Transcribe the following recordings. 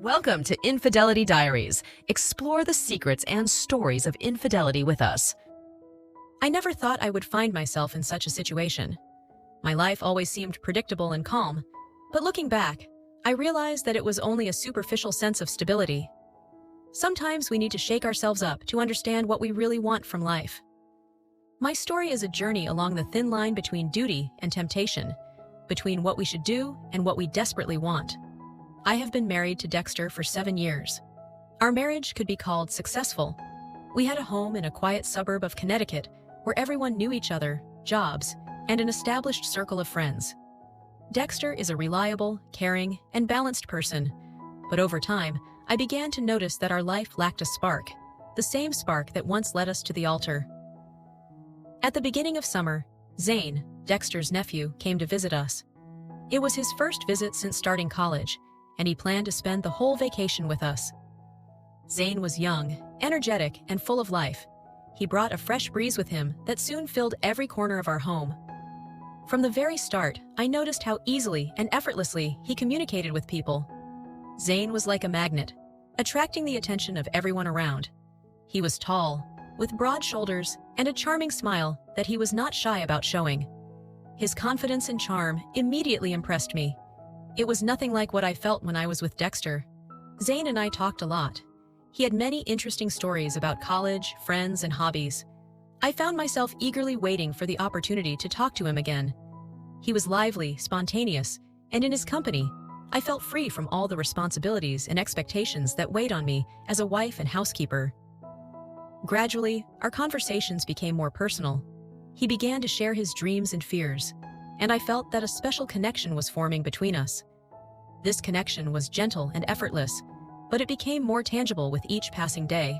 Welcome to Infidelity Diaries. Explore the secrets and stories of infidelity with us. I never thought I would find myself in such a situation. My life always seemed predictable and calm, but looking back, I realized that it was only a superficial sense of stability. Sometimes we need to shake ourselves up to understand what we really want from life. My story is a journey along the thin line between duty and temptation, between what we should do and what we desperately want. I have been married to Dexter for 7 years. Our marriage could be called successful. We had a home in a quiet suburb of Connecticut where everyone knew each other, jobs, and an established circle of friends. Dexter is a reliable, caring, and balanced person, but over time, I began to notice that our life lacked a spark, the same spark that once led us to the altar. At the beginning of summer, Zane, Dexter's nephew, came to visit us. It was his first visit since starting college, and he planned to spend the whole vacation with us. Zane was young, energetic, and full of life. He brought a fresh breeze with him that soon filled every corner of our home. From the very start, I noticed how easily and effortlessly he communicated with people. Zane was like a magnet, attracting the attention of everyone around. He was tall, with broad shoulders and a charming smile that he was not shy about showing. His confidence and charm immediately impressed me. It was nothing like what I felt when I was with Dexter. Zane and I talked a lot. He had many interesting stories about college, friends, and hobbies. I found myself eagerly waiting for the opportunity to talk to him again. He was lively, spontaneous, and in his company, I felt free from all the responsibilities and expectations that weighed on me as a wife and housekeeper. Gradually, our conversations became more personal. He began to share his dreams and fears, and I felt that a special connection was forming between us. This connection was gentle and effortless, but it became more tangible with each passing day.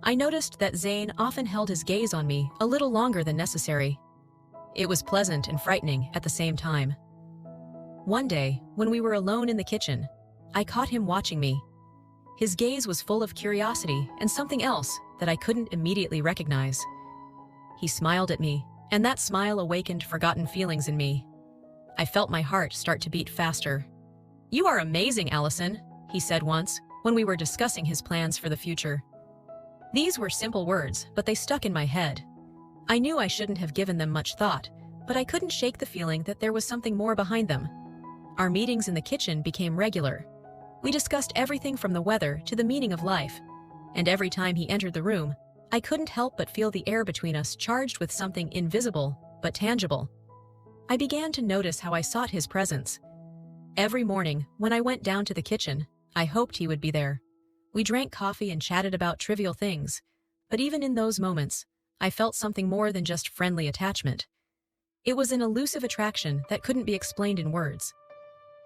I noticed that Zane often held his gaze on me a little longer than necessary. It was pleasant and frightening at the same time. One day, when we were alone in the kitchen, I caught him watching me. His gaze was full of curiosity and something else that I couldn't immediately recognize. He smiled at me, and that smile awakened forgotten feelings in me. I felt my heart start to beat faster. "You are amazing, Allison," he said once, when we were discussing his plans for the future. These were simple words, but they stuck in my head. I knew I shouldn't have given them much thought, but I couldn't shake the feeling that there was something more behind them. Our meetings in the kitchen became regular. We discussed everything from the weather to the meaning of life, and every time he entered the room, I couldn't help but feel the air between us charged with something invisible but tangible. I began to notice how I sought his presence. Every morning, when I went down to the kitchen, I hoped he would be there. We drank coffee and chatted about trivial things, but even in those moments, I felt something more than just friendly attachment. It was an elusive attraction that couldn't be explained in words.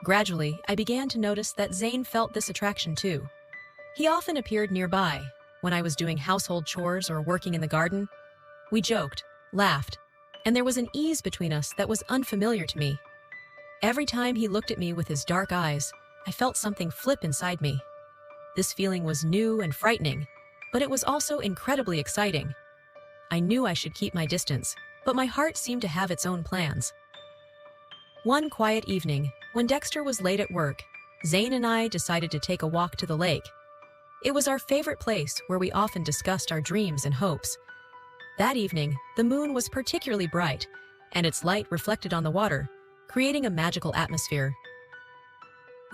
Gradually, I began to notice that Zane felt this attraction too. He often appeared nearby, when I was doing household chores or working in the garden. We joked, laughed, and there was an ease between us that was unfamiliar to me. Every time he looked at me with his dark eyes, I felt something flip inside me. This feeling was new and frightening, but it was also incredibly exciting. I knew I should keep my distance, but my heart seemed to have its own plans. One quiet evening, when Dexter was late at work, Zane and I decided to take a walk to the lake. It was our favorite place where we often discussed our dreams and hopes. That evening, the moon was particularly bright, and its light reflected on the water, creating a magical atmosphere.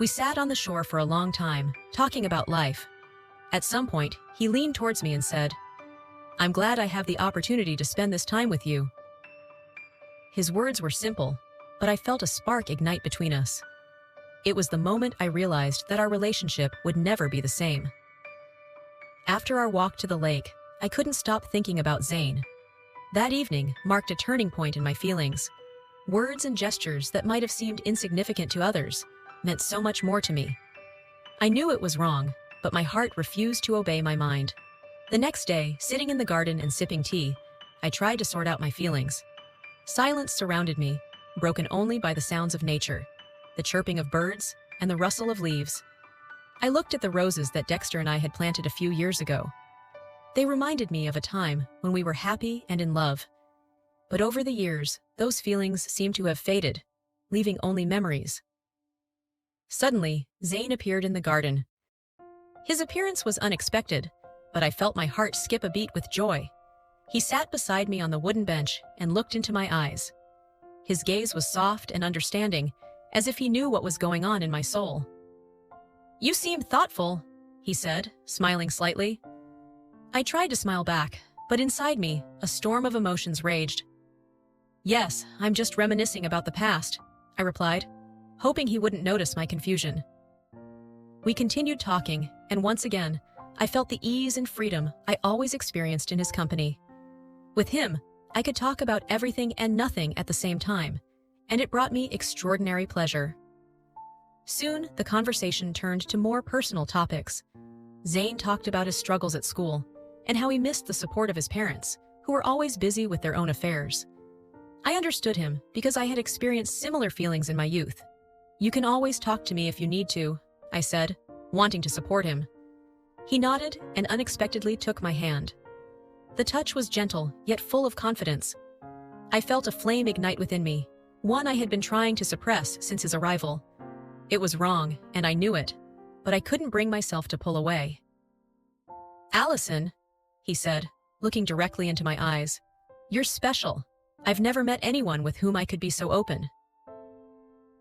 We sat on the shore for a long time, talking about life. At some point, he leaned towards me and said, "I'm glad I have the opportunity to spend this time with you." His words were simple, but I felt a spark ignite between us. It was the moment I realized that our relationship would never be the same. After our walk to the lake, I couldn't stop thinking about Zane. That evening marked a turning point in my feelings. Words and gestures that might have seemed insignificant to others meant so much more to me. I knew it was wrong, but my heart refused to obey my mind. The next day, sitting in the garden and sipping tea, I tried to sort out my feelings. Silence surrounded me, broken only by the sounds of nature, the chirping of birds, and the rustle of leaves. I looked at the roses that Dexter and I had planted a few years ago. They reminded me of a time when we were happy and in love. But over the years, those feelings seemed to have faded, leaving only memories. Suddenly, Zane appeared in the garden, His appearance was unexpected, but I felt my heart skip a beat with joy. He sat beside me on the wooden bench and looked into my eyes. His gaze was soft and understanding, as if he knew what was going on in my soul. "You seem thoughtful," he said, smiling slightly. I tried to smile back, but inside me, a storm of emotions raged. "Yes, I'm just reminiscing about the past," I replied, hoping he wouldn't notice my confusion. We continued talking, and once again, I felt the ease and freedom I always experienced in his company. With him, I could talk about everything and nothing at the same time, and it brought me extraordinary pleasure. Soon, the conversation turned to more personal topics. Zane talked about his struggles at school and how he missed the support of his parents, who were always busy with their own affairs. I understood him because I had experienced similar feelings in my youth. "You can always talk to me if you need to," I said, wanting to support him. He nodded and unexpectedly took my hand. The touch was gentle, yet full of confidence. I felt a flame ignite within me, one I had been trying to suppress since his arrival. It was wrong, and I knew it, but I couldn't bring myself to pull away. "Allison," he said, looking directly into my eyes, "you're special. I've never met anyone with whom I could be so open."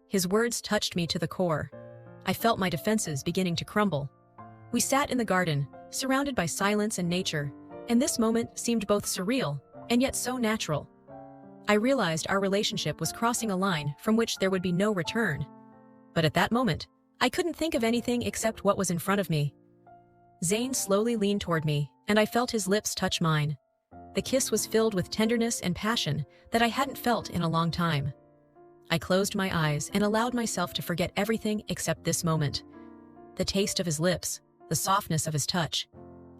His words touched me to the core. I felt my defenses beginning to crumble. We sat in the garden, surrounded by silence and nature, and this moment seemed both surreal and yet so natural. I realized our relationship was crossing a line from which there would be no return. But at that moment, I couldn't think of anything except what was in front of me. Zane slowly leaned toward me, and I felt his lips touch mine. The kiss was filled with tenderness and passion that I hadn't felt in a long time. I closed my eyes and allowed myself to forget everything except this moment. The taste of his lips, the softness of his touch,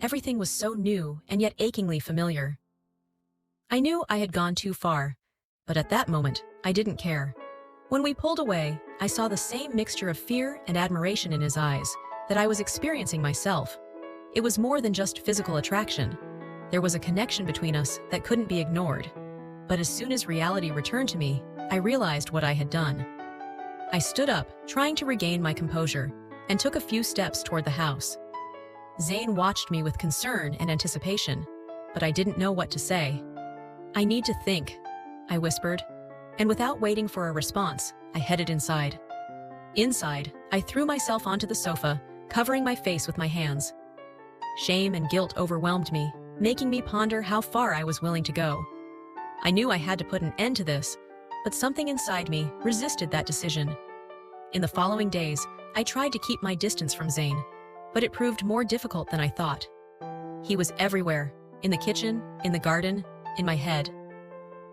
everything was so new and yet achingly familiar. I knew I had gone too far, but at that moment, I didn't care. When we pulled away, I saw the same mixture of fear and admiration in his eyes that I was experiencing myself. It was more than just physical attraction. There was a connection between us that couldn't be ignored. But as soon as reality returned to me, I realized what I had done. I stood up, trying to regain my composure, and took a few steps toward the house. Zane watched me with concern and anticipation, but I didn't know what to say. "I need to think," I whispered, and without waiting for a response, I headed inside. Inside, I threw myself onto the sofa, covering my face with my hands. Shame and guilt overwhelmed me, making me ponder how far I was willing to go. I knew I had to put an end to this, but something inside me resisted that decision. In the following days, I tried to keep my distance from Zane, but it proved more difficult than I thought. He was everywhere, in the kitchen, in the garden, in my head.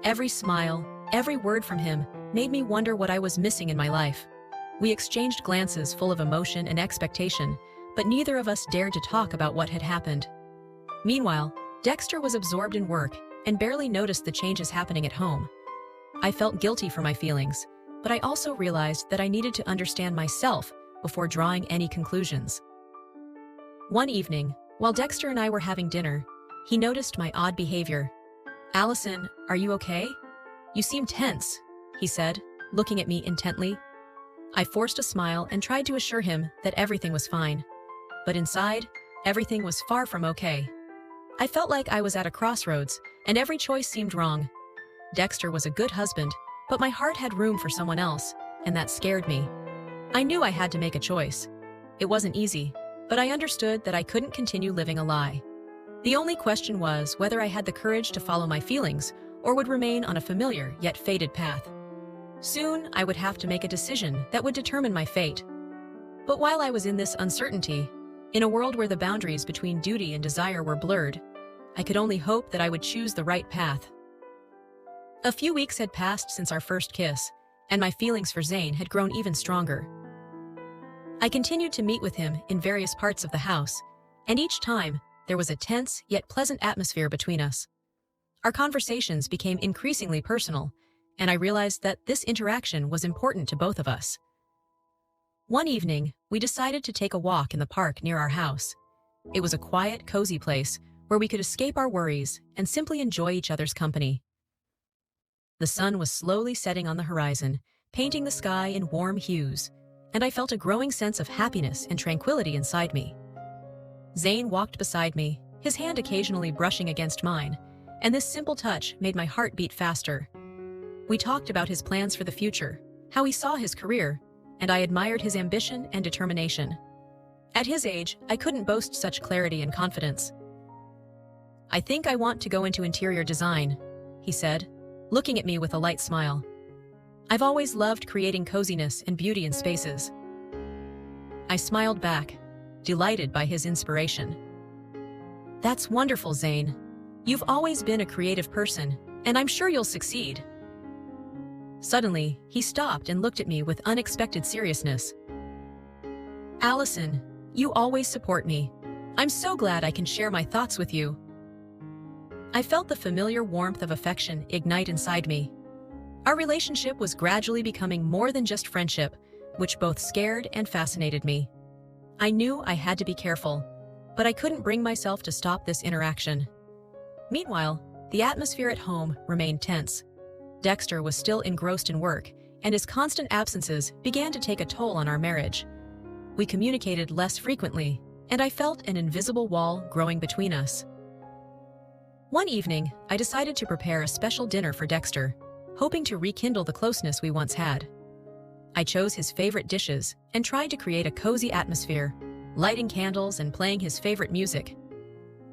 Every smile, every word from him made me wonder what I was missing in my life. We exchanged glances full of emotion and expectation, but neither of us dared to talk about what had happened. Meanwhile, Dexter was absorbed in work and barely noticed the changes happening at home. I felt guilty for my feelings, but I also realized that I needed to understand myself before drawing any conclusions. One evening, while Dexter and I were having dinner, he noticed my odd behavior. "Allison, are you okay? You seem tense," he said, looking at me intently. I forced a smile and tried to assure him that everything was fine. But inside, everything was far from okay. I felt like I was at a crossroads, and every choice seemed wrong. Dexter was a good husband, but my heart had room for someone else, and that scared me. I knew I had to make a choice. It wasn't easy, but I understood that I couldn't continue living a lie. The only question was whether I had the courage to follow my feelings or would remain on a familiar yet fated path. Soon, I would have to make a decision that would determine my fate. But while I was in this uncertainty, in a world where the boundaries between duty and desire were blurred, I could only hope that I would choose the right path. A few weeks had passed since our first kiss, and my feelings for Zane had grown even stronger. I continued to meet with him in various parts of the house, and each time, there was a tense yet pleasant atmosphere between us. Our conversations became increasingly personal, and I realized that this interaction was important to both of us. One evening, we decided to take a walk in the park near our house. It was a quiet, cozy place where we could escape our worries and simply enjoy each other's company. The sun was slowly setting on the horizon, painting the sky in warm hues, and I felt a growing sense of happiness and tranquility inside me. Zane walked beside me, his hand occasionally brushing against mine, and this simple touch made my heart beat faster. We talked about his plans for the future, how he saw his career, and I admired his ambition and determination. At his age, I couldn't boast such clarity and confidence. "I think I want to go into interior design," he said, looking at me with a light smile. "I've always loved creating coziness and beauty in spaces." I smiled back, delighted by his inspiration. "That's wonderful, Zane. You've always been a creative person, and I'm sure you'll succeed." Suddenly, he stopped and looked at me with unexpected seriousness. "Allison, you always support me. I'm so glad I can share my thoughts with you." I felt the familiar warmth of affection ignite inside me. Our relationship was gradually becoming more than just friendship, which both scared and fascinated me. I knew I had to be careful, but I couldn't bring myself to stop this interaction. Meanwhile, the atmosphere at home remained tense. Dexter was still engrossed in work, and his constant absences began to take a toll on our marriage. We communicated less frequently, and I felt an invisible wall growing between us. One evening, I decided to prepare a special dinner for Dexter, hoping to rekindle the closeness we once had. I chose his favorite dishes and tried to create a cozy atmosphere, lighting candles and playing his favorite music.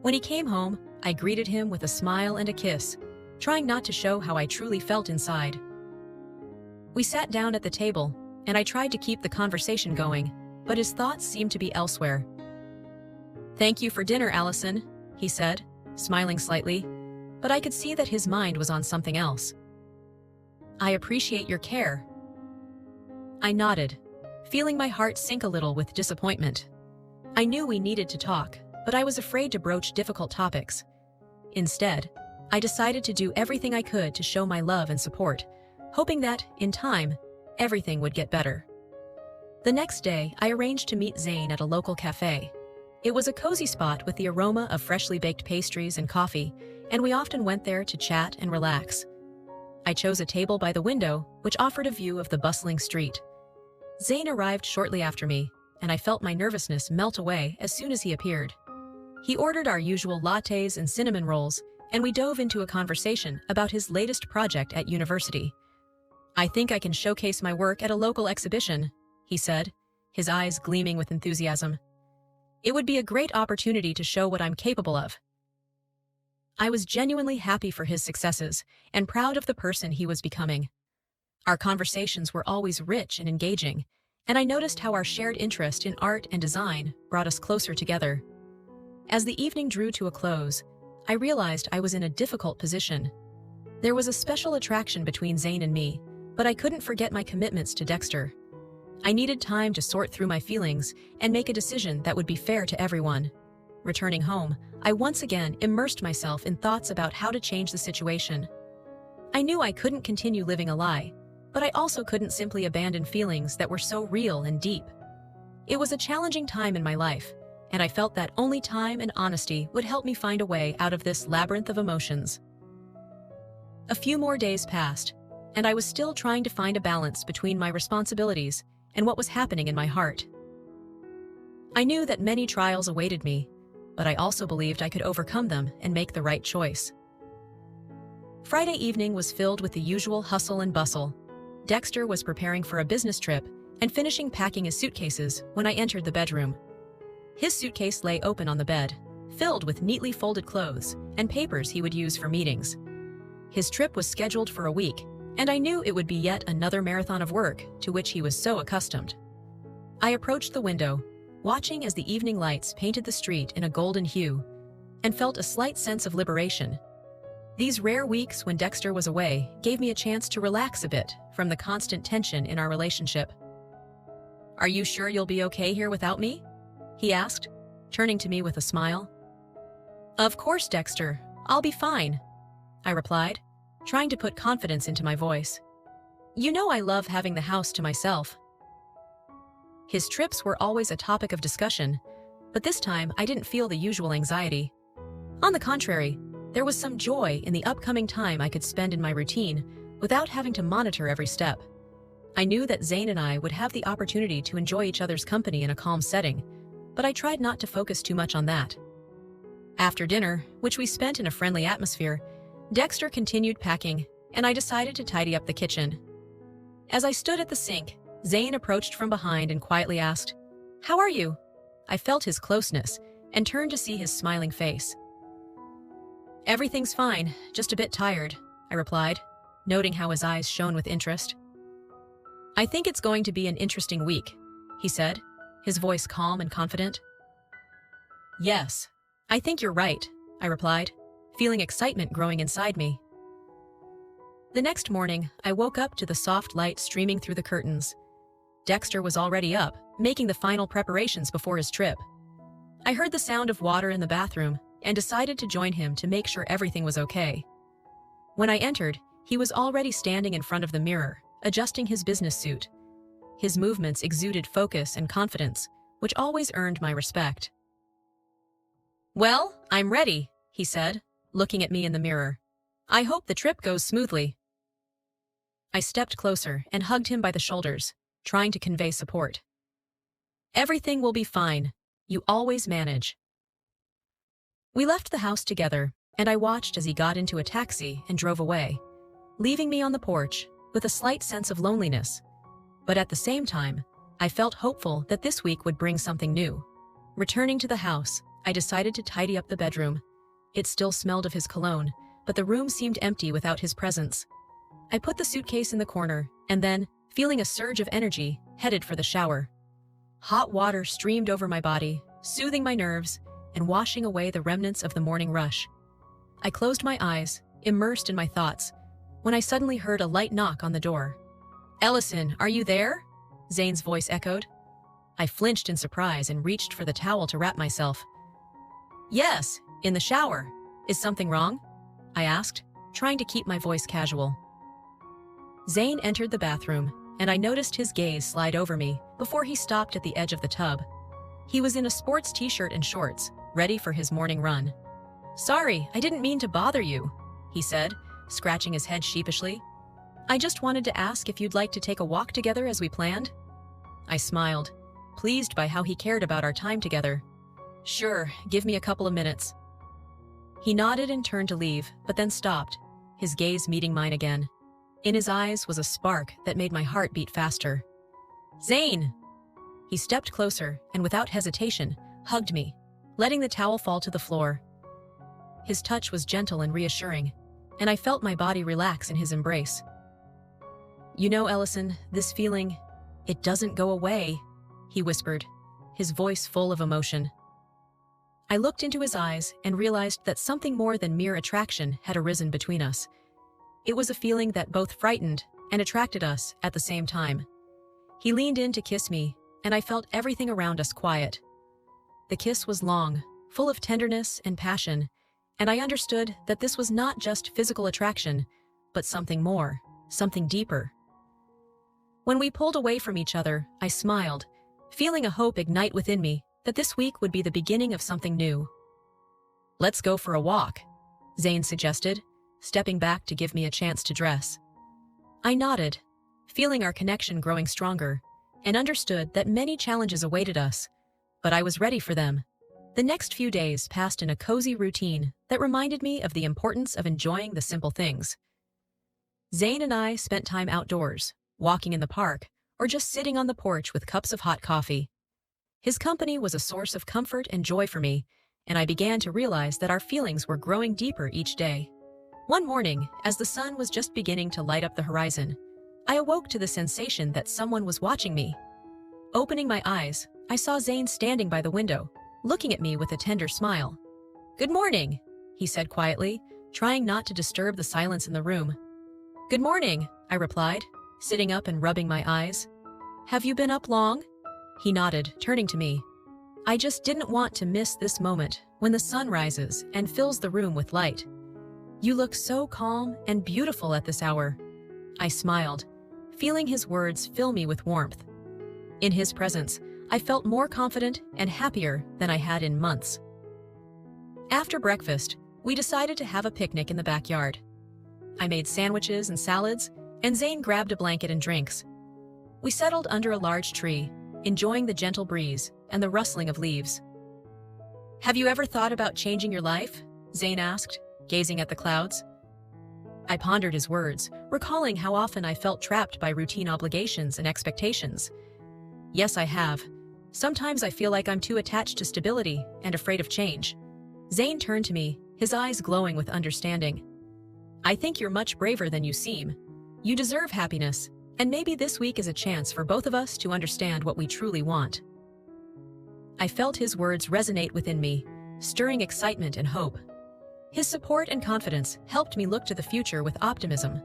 When he came home, I greeted him with a smile and a kiss, trying not to show how I truly felt inside. We sat down at the table, and I tried to keep the conversation going, but his thoughts seemed to be elsewhere. "Thank you for dinner, Allison," he said, smiling slightly, but I could see that his mind was on something else. "I appreciate your care." I nodded, feeling my heart sink a little with disappointment. I knew we needed to talk, but I was afraid to broach difficult topics. Instead, I decided to do everything I could to show my love and support, hoping that, in time, everything would get better. The next day, I arranged to meet Zane at a local cafe. It was a cozy spot with the aroma of freshly baked pastries and coffee, and we often went there to chat and relax. I chose a table by the window, which offered a view of the bustling street. Zane arrived shortly after me, and I felt my nervousness melt away as soon as he appeared. He ordered our usual lattes and cinnamon rolls, and we dove into a conversation about his latest project at university. "I think I can showcase my work at a local exhibition," he said, his eyes gleaming with enthusiasm. "It would be a great opportunity to show what I'm capable of." I was genuinely happy for his successes and proud of the person he was becoming. Our conversations were always rich and engaging, and I noticed how our shared interest in art and design brought us closer together. As the evening drew to a close, I realized I was in a difficult position. There was a special attraction between Zane and me, but I couldn't forget my commitments to Dexter. I needed time to sort through my feelings and make a decision that would be fair to everyone. Returning home, I once again immersed myself in thoughts about how to change the situation. I knew I couldn't continue living a lie, but I also couldn't simply abandon feelings that were so real and deep. It was a challenging time in my life, and I felt that only time and honesty would help me find a way out of this labyrinth of emotions. A few more days passed, and I was still trying to find a balance between my responsibilities and what was happening in my heart. I knew that many trials awaited me, but I also believed I could overcome them and make the right choice. Friday evening was filled with the usual hustle and bustle. Dexter was preparing for a business trip and finishing packing his suitcases when I entered the bedroom. His suitcase lay open on the bed, filled with neatly folded clothes and papers he would use for meetings. His trip was scheduled for a week, and I knew it would be yet another marathon of work to which he was so accustomed. I approached the window, watching as the evening lights painted the street in a golden hue, and felt a slight sense of liberation. These rare weeks when Dexter was away gave me a chance to relax a bit from the constant tension in our relationship. "Are you sure you'll be okay here without me?" he asked, turning to me with a smile. "Of course, Dexter. I'll be fine," I replied, trying to put confidence into my voice. "You know I love having the house to myself." His trips were always a topic of discussion, but this time I didn't feel the usual anxiety. On the contrary, there was some joy in the upcoming time I could spend in my routine without having to monitor every step. I knew that Zane and I would have the opportunity to enjoy each other's company in a calm setting, but I tried not to focus too much on that. After dinner, which we spent in a friendly atmosphere, Dexter continued packing, and I decided to tidy up the kitchen. As I stood at the sink, Zane approached from behind and quietly asked, "How are you?" I felt his closeness and turned to see his smiling face. "Everything's fine, just a bit tired," I replied, noting how his eyes shone with interest. "I think it's going to be an interesting week," he said, his voice calm and confident. "Yes, I think you're right," I replied, feeling excitement growing inside me. The next morning, I woke up to the soft light streaming through the curtains. Dexter was already up, making the final preparations before his trip. I heard the sound of water in the bathroom and decided to join him to make sure everything was okay. When I entered, he was already standing in front of the mirror, adjusting his business suit. His movements exuded focus and confidence, which always earned my respect. "Well, I'm ready," he said, looking at me in the mirror. "I hope the trip goes smoothly." I stepped closer and hugged him by the shoulders, trying to convey support. "Everything will be fine. You always manage." We left the house together, and I watched as he got into a taxi and drove away, leaving me on the porch with a slight sense of loneliness. But at the same time, I felt hopeful that this week would bring something new. Returning to the house, I decided to tidy up the bedroom. It still smelled of his cologne, but the room seemed empty without his presence. I put the suitcase in the corner, and then, feeling a surge of energy, headed for the shower. Hot water streamed over my body, soothing my nerves and washing away the remnants of the morning rush. I closed my eyes, immersed in my thoughts, when I suddenly heard a light knock on the door. "Ellison, are you there?" Zane's voice echoed. I flinched in surprise and reached for the towel to wrap myself. "Yes, in the shower. Is something wrong?" I asked, trying to keep my voice casual. Zane entered the bathroom, and I noticed his gaze slide over me before he stopped at the edge of the tub. He was in a sports t-shirt and shorts, ready for his morning run. "Sorry, I didn't mean to bother you," he said, scratching his head sheepishly. "I just wanted to ask if you'd like to take a walk together as we planned." I smiled, pleased by how he cared about our time together. "Sure, give me a couple of minutes." He nodded and turned to leave, but then stopped, his gaze meeting mine again. In his eyes was a spark that made my heart beat faster. "Zane!" He stepped closer and without hesitation, hugged me, letting the towel fall to the floor. His touch was gentle and reassuring, and I felt my body relax in his embrace. "You know, Ellison, this feeling, it doesn't go away," he whispered, his voice full of emotion. I looked into his eyes and realized that something more than mere attraction had arisen between us. It was a feeling that both frightened and attracted us at the same time. He leaned in to kiss me, and I felt everything around us quiet. The kiss was long, full of tenderness and passion, and I understood that this was not just physical attraction, but something more, something deeper. When we pulled away from each other, I smiled, feeling a hope ignite within me that this week would be the beginning of something new. "Let's go for a walk," Zane suggested, stepping back to give me a chance to dress. I nodded, feeling our connection growing stronger, and understood that many challenges awaited us, but I was ready for them. The next few days passed in a cozy routine that reminded me of the importance of enjoying the simple things. Zane and I spent time outdoors, walking in the park, or just sitting on the porch with cups of hot coffee. His company was a source of comfort and joy for me, and I began to realize that our feelings were growing deeper each day. One morning, as the sun was just beginning to light up the horizon, I awoke to the sensation that someone was watching me. Opening my eyes, I saw Zane standing by the window, looking at me with a tender smile. "Good morning," he said quietly, trying not to disturb the silence in the room. "Good morning," I replied, sitting up and rubbing my eyes. "Have you been up long?" He nodded, turning to me. "I just didn't want to miss this moment when the sun rises and fills the room with light. You look so calm and beautiful at this hour." I smiled, feeling his words fill me with warmth. In his presence, I felt more confident and happier than I had in months. After breakfast, we decided to have a picnic in the backyard. I made sandwiches and salads, and Zane grabbed a blanket and drinks. We settled under a large tree, enjoying the gentle breeze and the rustling of leaves. "Have you ever thought about changing your life?" Zane asked, gazing at the clouds. I pondered his words, recalling how often I felt trapped by routine obligations and expectations. "Yes, I have. Sometimes I feel like I'm too attached to stability and afraid of change." Zane turned to me, his eyes glowing with understanding. "I think you're much braver than you seem. You deserve happiness, and maybe this week is a chance for both of us to understand what we truly want." I felt his words resonate within me, stirring excitement and hope. His support and confidence helped me look to the future with optimism.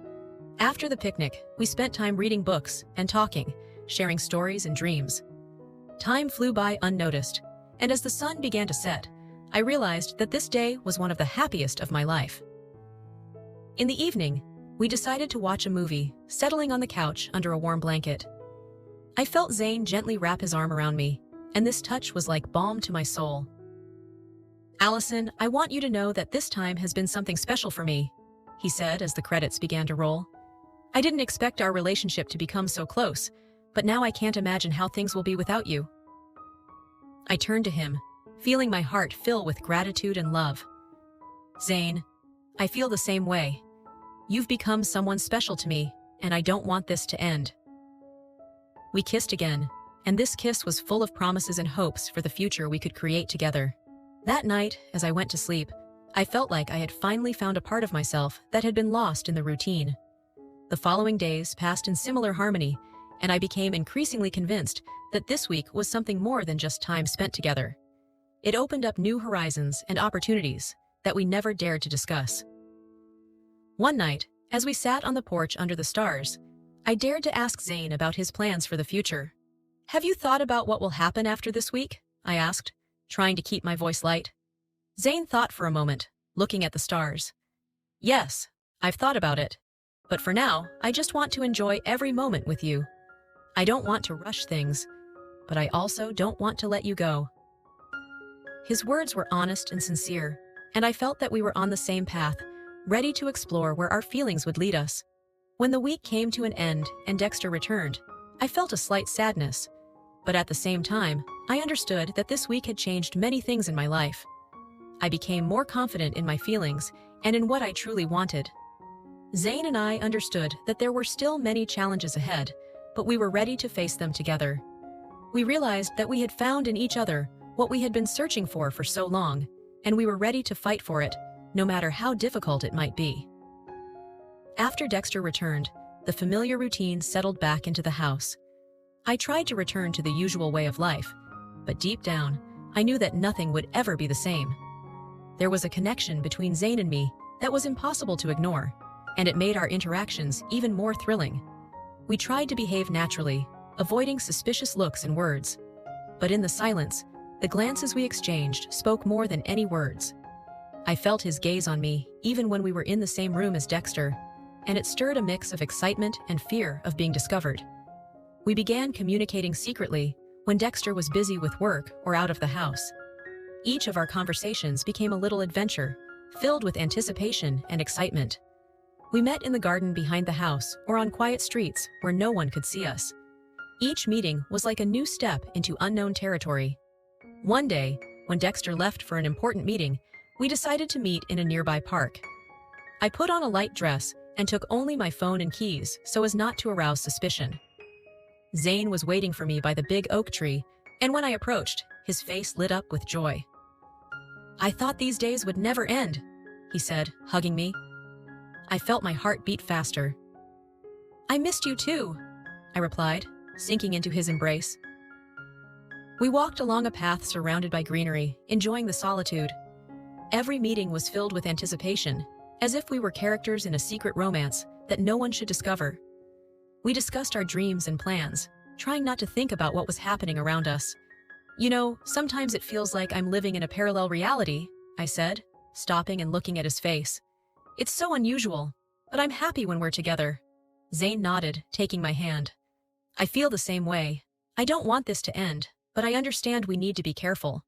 After the picnic, we spent time reading books and talking, sharing stories and dreams. Time flew by unnoticed, and as the sun began to set, I realized that this day was one of the happiest of my life. In the evening, we decided to watch a movie, settling on the couch under a warm blanket. I felt Zane gently wrap his arm around me, and this touch was like balm to my soul. "Allison, I want you to know that this time has been something special for me," he said as the credits began to roll. "I didn't expect our relationship to become so close, but now I can't imagine how things will be without you." I turned to him, feeling my heart fill with gratitude and love. "Zane, I feel the same way. You've become someone special to me, and I don't want this to end." We kissed again, and this kiss was full of promises and hopes for the future we could create together. That night, as I went to sleep, I felt like I had finally found a part of myself that had been lost in the routine. The following days passed in similar harmony, and I became increasingly convinced that this week was something more than just time spent together. It opened up new horizons and opportunities that we never dared to discuss. One night, as we sat on the porch under the stars, I dared to ask Zane about his plans for the future. "Have you thought about what will happen after this week?" I asked, trying to keep my voice light. Zane thought for a moment, looking at the stars. "Yes, I've thought about it. But for now, I just want to enjoy every moment with you. I don't want to rush things, but I also don't want to let you go." His words were honest and sincere, and I felt that we were on the same path, ready to explore where our feelings would lead us. When the week came to an end and Dexter returned, I felt a slight sadness. But at the same time, I understood that this week had changed many things in my life. I became more confident in my feelings and in what I truly wanted. Zane and I understood that there were still many challenges ahead, but we were ready to face them together. We realized that we had found in each other what we had been searching for so long, and we were ready to fight for it, no matter how difficult it might be. After Dexter returned, the familiar routine settled back into the house. I tried to return to the usual way of life, but deep down, I knew that nothing would ever be the same. There was a connection between Zane and me that was impossible to ignore, and it made our interactions even more thrilling. We tried to behave naturally, avoiding suspicious looks and words. But in the silence, the glances we exchanged spoke more than any words. I felt his gaze on me even when we were in the same room as Dexter, and it stirred a mix of excitement and fear of being discovered. We began communicating secretly when Dexter was busy with work or out of the house. Each of our conversations became a little adventure, filled with anticipation and excitement. We met in the garden behind the house or on quiet streets where no one could see us. Each meeting was like a new step into unknown territory. One day, when Dexter left for an important meeting, we decided to meet in a nearby park. I put on a light dress and took only my phone and keys so as not to arouse suspicion. Zane was waiting for me by the big oak tree, and when I approached, his face lit up with joy. "I thought these days would never end," he said, hugging me. I felt my heart beat faster. "I missed you too," I replied, sinking into his embrace. We walked along a path surrounded by greenery, enjoying the solitude. Every meeting was filled with anticipation, as if we were characters in a secret romance that no one should discover. We discussed our dreams and plans, trying not to think about what was happening around us. "You know, sometimes it feels like I'm living in a parallel reality," I said, stopping and looking at his face. "It's so unusual, but I'm happy when we're together." Zane nodded, taking my hand. "I feel the same way. I don't want this to end, but I understand we need to be careful."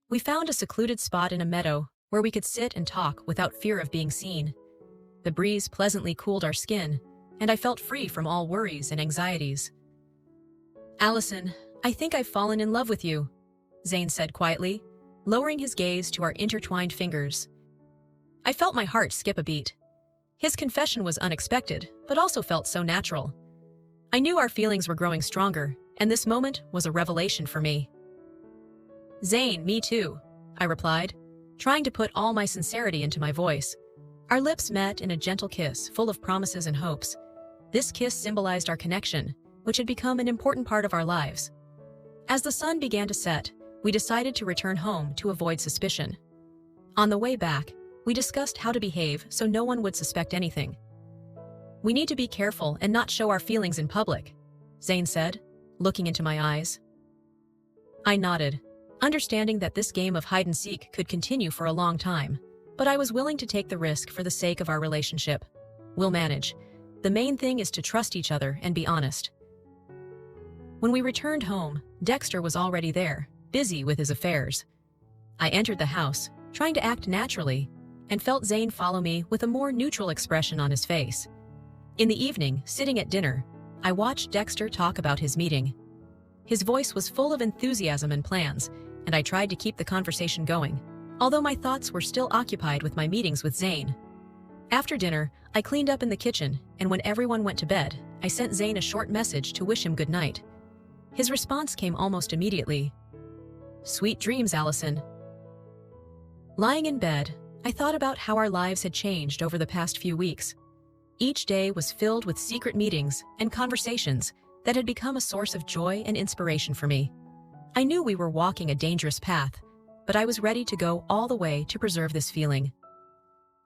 We found a secluded spot in a meadow where we could sit and talk without fear of being seen. The breeze pleasantly cooled our skin, and I felt free from all worries and anxieties. Allison, I think I've fallen in love with you, Zane said quietly, lowering his gaze to our intertwined fingers. I felt my heart skip a beat. His confession was unexpected, but also felt so natural. I knew our feelings were growing stronger, and this moment was a revelation for me. Zane, me too, I replied, trying to put all my sincerity into my voice. Our lips met in a gentle kiss, full of promises and hopes. This kiss symbolized our connection, which had become an important part of our lives. As the sun began to set, we decided to return home to avoid suspicion. On the way back, we discussed how to behave so no one would suspect anything. We need to be careful and not show our feelings in public, Zane said, looking into my eyes. I nodded, understanding that this game of hide-and-seek could continue for a long time, but I was willing to take the risk for the sake of our relationship. We'll manage. The main thing is to trust each other and be honest. When we returned home, Dexter was already there, busy with his affairs. I entered the house, trying to act naturally, and felt Zane follow me with a more neutral expression on his face. In the evening, sitting at dinner, I watched Dexter talk about his meeting. His voice was full of enthusiasm and plans, and I tried to keep the conversation going, although my thoughts were still occupied with my meetings with Zane. After dinner, I cleaned up in the kitchen, and when everyone went to bed, I sent Zane a short message to wish him good night. His response came almost immediately. Sweet dreams, Allison. Lying in bed, I thought about how our lives had changed over the past few weeks. Each day was filled with secret meetings and conversations that had become a source of joy and inspiration for me. I knew we were walking a dangerous path, but I was ready to go all the way to preserve this feeling.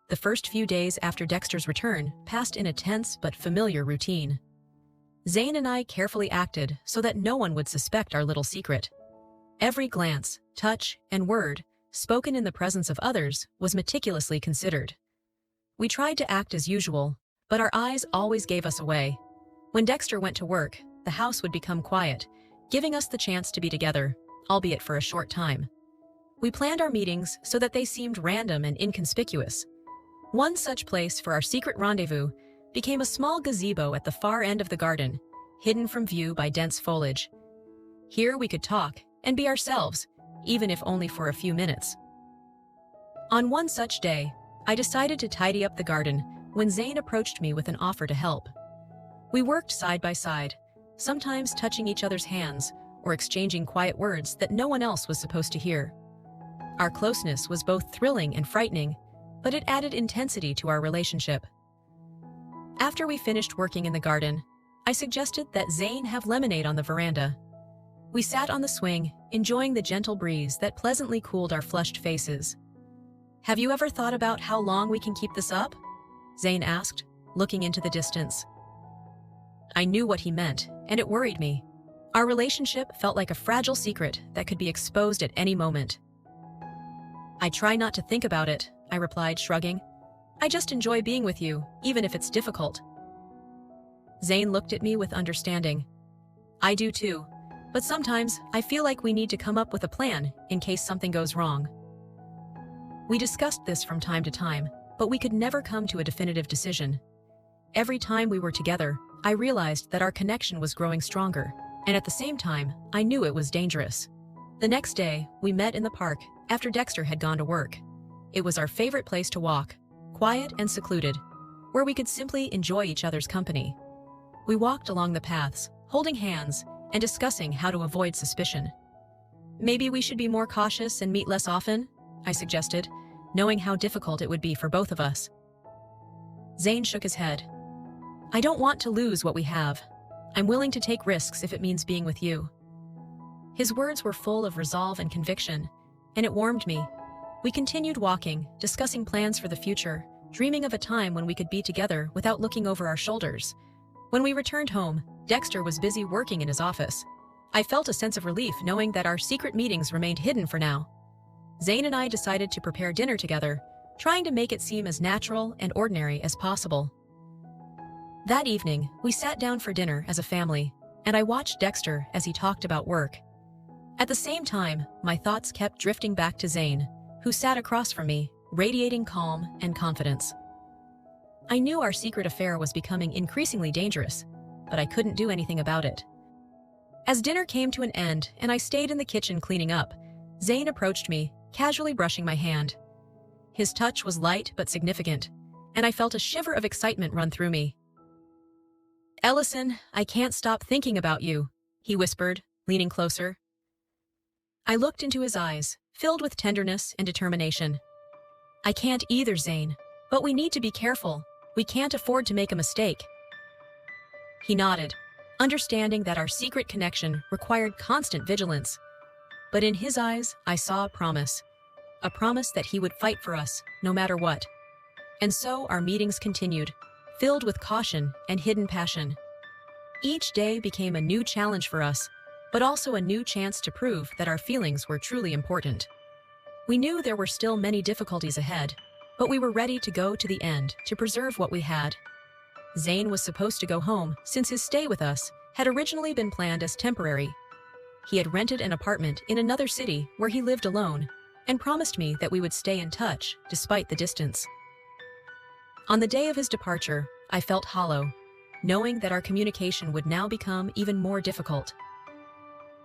The first few days after Dexter's return passed in a tense but familiar routine. Zane and I carefully acted so that no one would suspect our little secret. Every glance, touch, and word, spoken in the presence of others, was meticulously considered. We tried to act as usual, but our eyes always gave us away. When Dexter went to work, the house would become quiet, giving us the chance to be together, albeit for a short time. We planned our meetings so that they seemed random and inconspicuous. One such place for our secret rendezvous became a small gazebo at the far end of the garden, hidden from view by dense foliage. Here we could talk and be ourselves, even if only for a few minutes. On one such day, I decided to tidy up the garden when Zane approached me with an offer to help. We worked side by side, sometimes touching each other's hands or exchanging quiet words that no one else was supposed to hear. Our closeness was both thrilling and frightening, but it added intensity to our relationship. After we finished working in the garden, I suggested that Zane have lemonade on the veranda. We sat on the swing, enjoying the gentle breeze that pleasantly cooled our flushed faces. Have you ever thought about how long we can keep this up? Zane asked, looking into the distance. I knew what he meant, and it worried me. Our relationship felt like a fragile secret that could be exposed at any moment. I try not to think about it, I replied, shrugging. I just enjoy being with you, even if it's difficult. Zane looked at me with understanding. I do too, but sometimes I feel like we need to come up with a plan in case something goes wrong. We discussed this from time to time, but we could never come to a definitive decision. Every time we were together, I realized that our connection was growing stronger, and at the same time, I knew it was dangerous. The next day, we met in the park after Dexter had gone to work. It was our favorite place to walk, quiet and secluded, where we could simply enjoy each other's company. We walked along the paths, holding hands and discussing how to avoid suspicion. Maybe we should be more cautious and meet less often, I suggested, knowing how difficult it would be for both of us. Zane shook his head. I don't want to lose what we have. I'm willing to take risks if it means being with you. His words were full of resolve and conviction, and it warmed me. We continued walking, discussing plans for the future, dreaming of a time when we could be together without looking over our shoulders. When we returned home, Dexter was busy working in his office. I felt a sense of relief knowing that our secret meetings remained hidden for now. Zane and I decided to prepare dinner together, trying to make it seem as natural and ordinary as possible. That evening, we sat down for dinner as a family, and I watched Dexter as he talked about work. At the same time, my thoughts kept drifting back to Zane, who sat across from me, radiating calm and confidence. I knew our secret affair was becoming increasingly dangerous, but I couldn't do anything about it. As dinner came to an end and I stayed in the kitchen cleaning up, Zane approached me, casually brushing my hand. His touch was light but significant, and I felt a shiver of excitement run through me. "Ellison, I can't stop thinking about you," he whispered, leaning closer. I looked into his eyes, filled with tenderness and determination. "I can't either, Zane, but we need to be careful. We can't afford to make a mistake." He nodded, understanding that our secret connection required constant vigilance. But in his eyes, I saw a promise that he would fight for us, no matter what. And so our meetings continued, filled with caution and hidden passion. Each day became a new challenge for us, but also a new chance to prove that our feelings were truly important. We knew there were still many difficulties ahead, but we were ready to go to the end to preserve what we had. Zane was supposed to go home since his stay with us had originally been planned as temporary. He had rented an apartment in another city where he lived alone and promised me that we would stay in touch despite the distance. On the day of his departure, I felt hollow, knowing that our communication would now become even more difficult.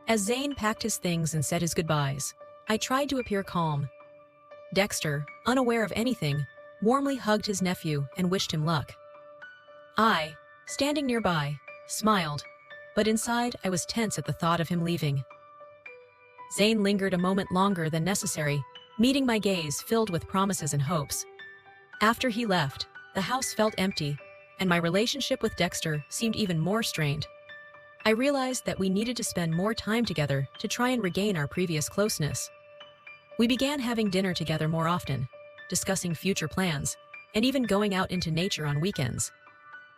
As Zane packed his things and said his goodbyes, I tried to appear calm. Dexter, unaware of anything, warmly hugged his nephew and wished him luck. I, standing nearby, smiled, but inside I was tense at the thought of him leaving. Zane lingered a moment longer than necessary, meeting my gaze filled with promises and hopes. After he left, the house felt empty, and my relationship with Dexter seemed even more strained. I realized that we needed to spend more time together to try and regain our previous closeness. We began having dinner together more often, discussing future plans, and even going out into nature on weekends.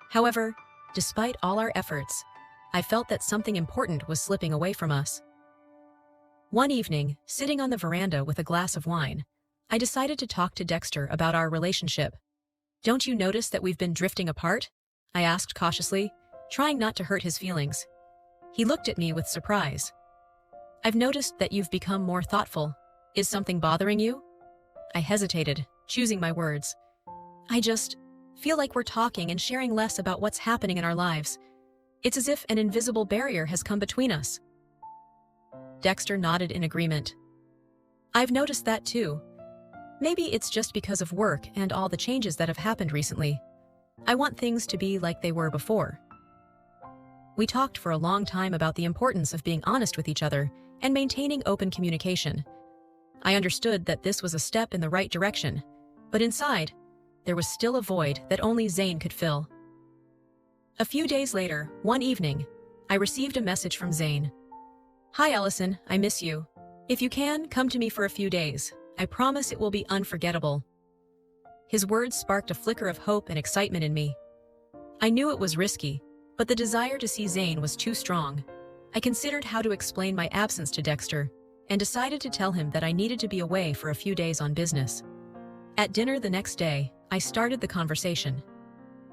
However, despite all our efforts, I felt that something important was slipping away from us. One evening, sitting on the veranda with a glass of wine, I decided to talk to Dexter about our relationship. "Don't you notice that we've been drifting apart?" I asked cautiously, trying not to hurt his feelings. He looked at me with surprise. "I've noticed that you've become more thoughtful. Is something bothering you?" I hesitated, choosing my words. "I just feel like we're talking and sharing less about what's happening in our lives. It's as if an invisible barrier has come between us." Dexter nodded in agreement. "I've noticed that too. Maybe it's just because of work and all the changes that have happened recently. I want things to be like they were before." We talked for a long time about the importance of being honest with each other and maintaining open communication. I understood that this was a step in the right direction, but inside, there was still a void that only Zane could fill. A few days later, one evening, I received a message from Zane. "Hi Ellison, I miss you. If you can, come to me for a few days. I promise it will be unforgettable." His words sparked a flicker of hope and excitement in me. I knew it was risky, but the desire to see Zane was too strong. I considered how to explain my absence to Dexter, and decided to tell him that I needed to be away for a few days on business. At dinner the next day, I started the conversation.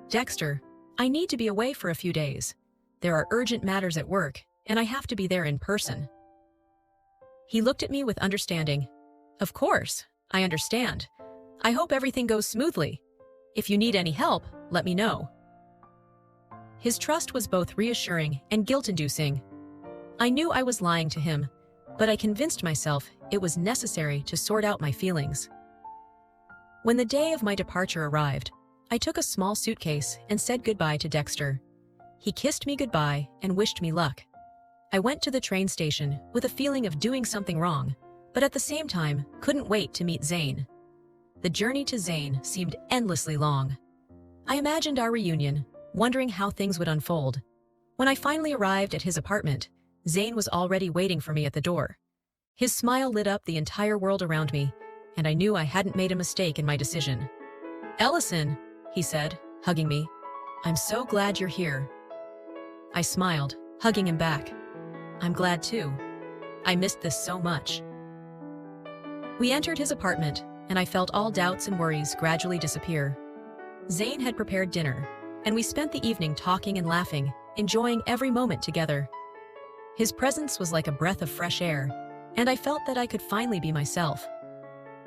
"Dexter, I need to be away for a few days. There are urgent matters at work, and I have to be there in person." He looked at me with understanding. "Of course, I understand. I hope everything goes smoothly. If you need any help, let me know." His trust was both reassuring and guilt-inducing. I knew I was lying to him, but I convinced myself it was necessary to sort out my feelings. When the day of my departure arrived, I took a small suitcase and said goodbye to Dexter. He kissed me goodbye and wished me luck. I went to the train station with a feeling of doing something wrong, but at the same time couldn't wait to meet Zane. The journey to Zane seemed endlessly long. I imagined our reunion, wondering how things would unfold. When I finally arrived at his apartment, Zane was already waiting for me at the door. His smile lit up the entire world around me, and I knew I hadn't made a mistake in my decision. "Ellison," he said, hugging me, "I'm so glad you're here." I smiled, hugging him back. "I'm glad too. I missed this so much." We entered his apartment, and I felt all doubts and worries gradually disappear. Zane had prepared dinner, and we spent the evening talking and laughing, enjoying every moment together. His presence was like a breath of fresh air, and I felt that I could finally be myself.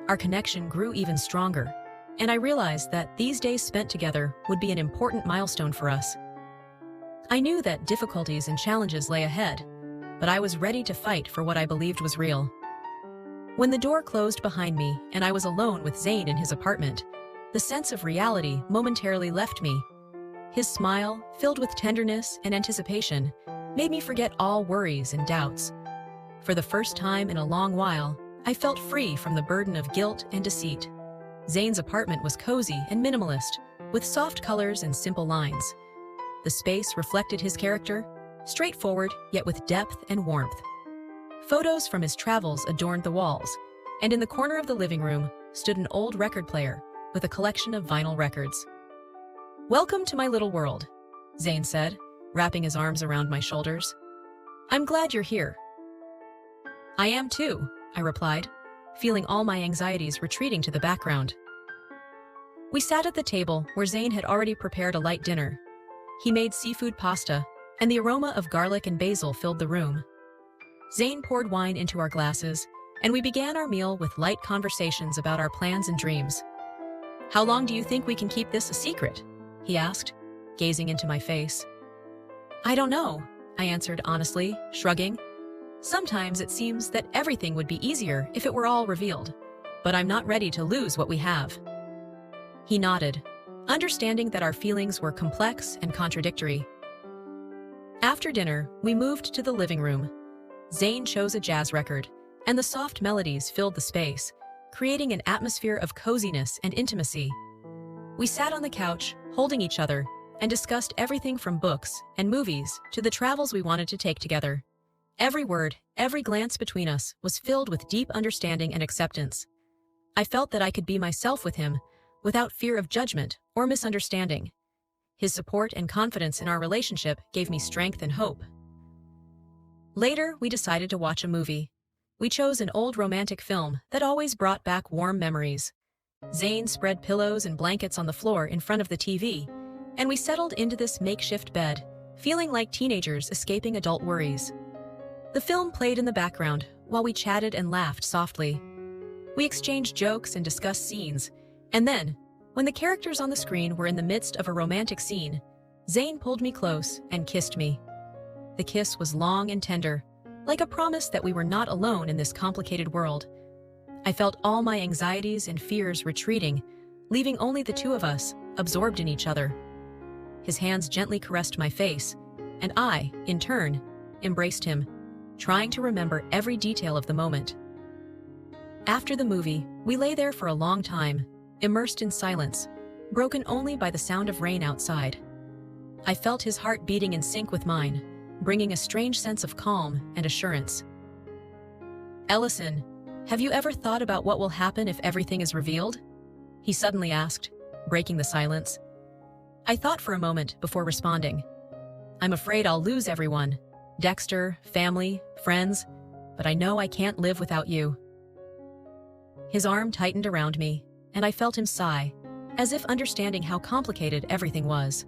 Our connection grew even stronger, and I realized that these days spent together would be an important milestone for us. I knew that difficulties and challenges lay ahead, but I was ready to fight for what I believed was real. When the door closed behind me and I was alone with Zayn in his apartment, the sense of reality momentarily left me. His smile, filled with tenderness and anticipation, made me forget all worries and doubts. For the first time in a long while, I felt free from the burden of guilt and deceit. Zayn's apartment was cozy and minimalist, with soft colors and simple lines. The space reflected his character, straightforward yet with depth and warmth. Photos from his travels adorned the walls, and in the corner of the living room stood an old record player with a collection of vinyl records. "Welcome to my little world," Zayn said, wrapping his arms around my shoulders. "I'm glad you're here." "I am too," I replied, feeling all my anxieties retreating to the background. We sat at the table where Zayn had already prepared a light dinner. He made seafood pasta, and the aroma of garlic and basil filled the room. Zayn poured wine into our glasses, and we began our meal with light conversations about our plans and dreams. "How long do you think we can keep this a secret?" he asked, gazing into my face. "I don't know," I answered honestly, shrugging. "Sometimes it seems that everything would be easier if it were all revealed, but I'm not ready to lose what we have." He nodded, understanding that our feelings were complex and contradictory. After dinner, we moved to the living room. Zayn chose a jazz record, and the soft melodies filled the space, creating an atmosphere of coziness and intimacy. We sat on the couch, holding each other, and discussed everything from books and movies to the travels we wanted to take together. Every word, every glance between us was filled with deep understanding and acceptance. I felt that I could be myself with him, without fear of judgment or misunderstanding. His support and confidence in our relationship gave me strength and hope. Later, we decided to watch a movie. We chose an old romantic film that always brought back warm memories. Zayn spread pillows and blankets on the floor in front of the TV, and we settled into this makeshift bed, feeling like teenagers escaping adult worries. The film played in the background while we chatted and laughed softly. We exchanged jokes and discussed scenes, and then, when the characters on the screen were in the midst of a romantic scene, Zayn pulled me close and kissed me. The kiss was long and tender, like a promise that we were not alone in this complicated world. I felt all my anxieties and fears retreating, leaving only the two of us, absorbed in each other. His hands gently caressed my face, and I, in turn, embraced him, trying to remember every detail of the moment. After the movie, we lay there for a long time, immersed in silence, broken only by the sound of rain outside. I felt his heart beating in sync with mine, bringing a strange sense of calm and assurance. "Ellison, have you ever thought about what will happen if everything is revealed?" he suddenly asked, breaking the silence. I thought for a moment before responding. "I'm afraid I'll lose everyone, Dexter, family, friends, but I know I can't live without you." His arm tightened around me, and I felt him sigh, as if understanding how complicated everything was.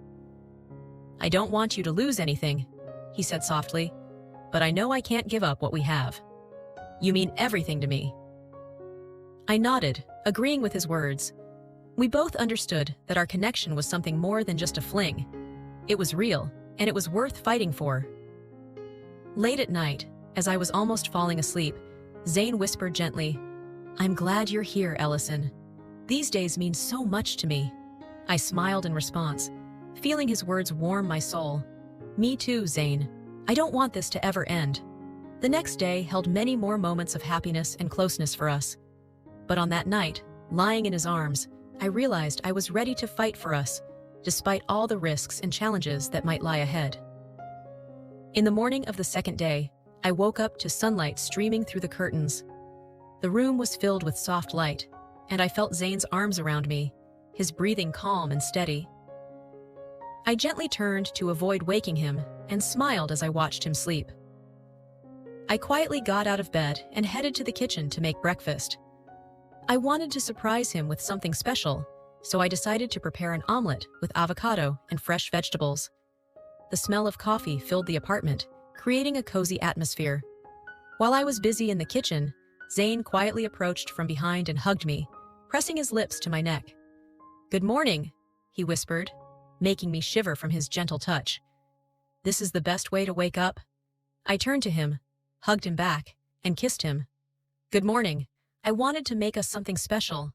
"I don't want you to lose anything," he said softly, "but I know I can't give up what we have. You mean everything to me." I nodded, agreeing with his words. We both understood that our connection was something more than just a fling. It was real, and it was worth fighting for. Late at night, as I was almost falling asleep, Zayn whispered gently, "I'm glad you're here, Ellison. These days mean so much to me." I smiled in response, feeling his words warm my soul. "Me too, Zayn. I don't want this to ever end." The next day held many more moments of happiness and closeness for us. But on that night, lying in his arms, I realized I was ready to fight for us, despite all the risks and challenges that might lie ahead. In the morning of the second day, I woke up to sunlight streaming through the curtains. The room was filled with soft light, and I felt Zayn's arms around me, his breathing calm and steady. I gently turned to avoid waking him and smiled as I watched him sleep. I quietly got out of bed and headed to the kitchen to make breakfast. I wanted to surprise him with something special, so I decided to prepare an omelet with avocado and fresh vegetables. The smell of coffee filled the apartment, creating a cozy atmosphere. While I was busy in the kitchen, Zayn quietly approached from behind and hugged me, pressing his lips to my neck. "Good morning," he whispered, making me shiver from his gentle touch. "This is the best way to wake up." I turned to him, hugged him back, and kissed him. Good morning. I wanted to make us something special.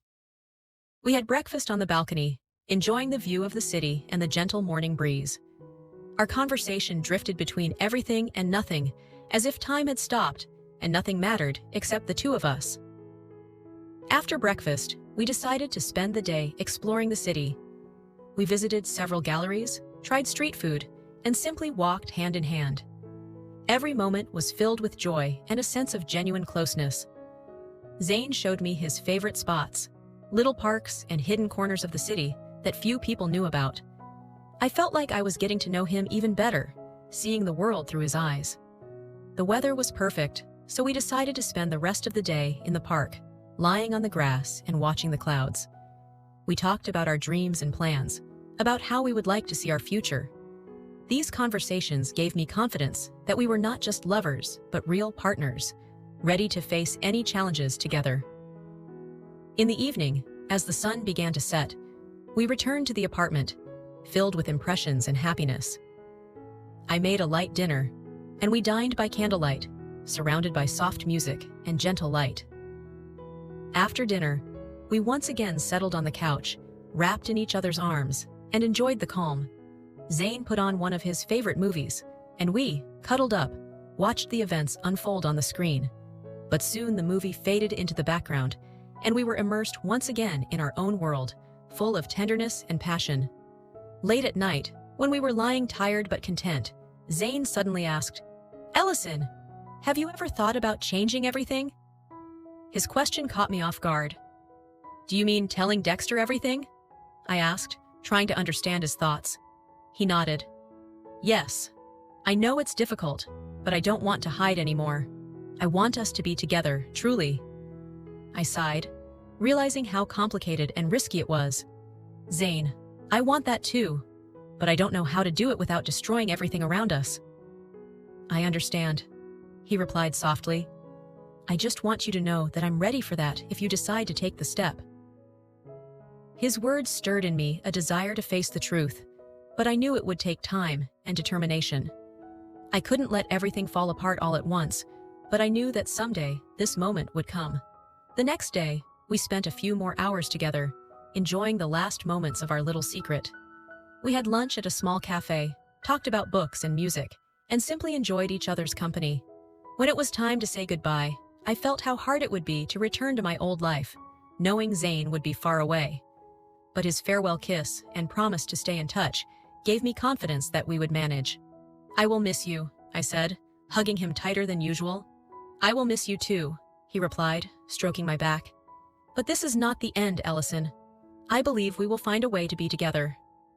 We had breakfast on the balcony, enjoying the view of the city and the gentle morning breeze. Our conversation drifted between everything and nothing, as if time had stopped and nothing mattered except the two of us. After breakfast, we decided to spend the day exploring the city. We visited several galleries, tried street food, and simply walked hand in hand. Every moment was filled with joy and a sense of genuine closeness. Zane showed me his favorite spots, little parks and hidden corners of the city that few people knew about. I felt like I was getting to know him even better, seeing the world through his eyes. The weather was perfect, so we decided to spend the rest of the day in the park, lying on the grass and watching the clouds. We talked about our dreams and plans, about how we would like to see our future. These conversations gave me confidence that we were not just lovers, but real partners, ready to face any challenges together. In the evening, as the sun began to set, we returned to the apartment, filled with impressions and happiness. I made a light dinner, and we dined by candlelight, surrounded by soft music and gentle light. After dinner, we once again settled on the couch, wrapped in each other's arms, and enjoyed the calm. Zane put on one of his favorite movies, and we, cuddled up, watched the events unfold on the screen. But soon the movie faded into the background, and we were immersed once again in our own world, full of tenderness and passion. Late at night, when we were lying tired but content, Zane suddenly asked, "Ellison, have you ever thought about changing everything?" His question caught me off guard. "Do you mean telling Dexter everything?" I asked, trying to understand his thoughts. He nodded. "Yes. I know it's difficult, but I don't want to hide anymore. I want us to be together, truly." I sighed, realizing how complicated and risky it was. "Zane, I want that too, but I don't know how to do it without destroying everything around us." "I understand," he replied softly. "I just want you to know that I'm ready for that if you decide to take the step." His words stirred in me a desire to face the truth, but I knew it would take time and determination. I couldn't let everything fall apart all at once, but I knew that someday this moment would come. The next day, we spent a few more hours together, enjoying the last moments of our little secret. We had lunch at a small cafe, talked about books and music, and simply enjoyed each other's company. When it was time to say goodbye, I felt how hard it would be to return to my old life, knowing Zane would be far away. But his farewell kiss and promise to stay in touch gave me confidence that we would manage. "I will miss you," I said, hugging him tighter than usual. "I will miss you too," he replied, stroking my back. "But this is not the end, Ellison. I believe we will find a way to be together."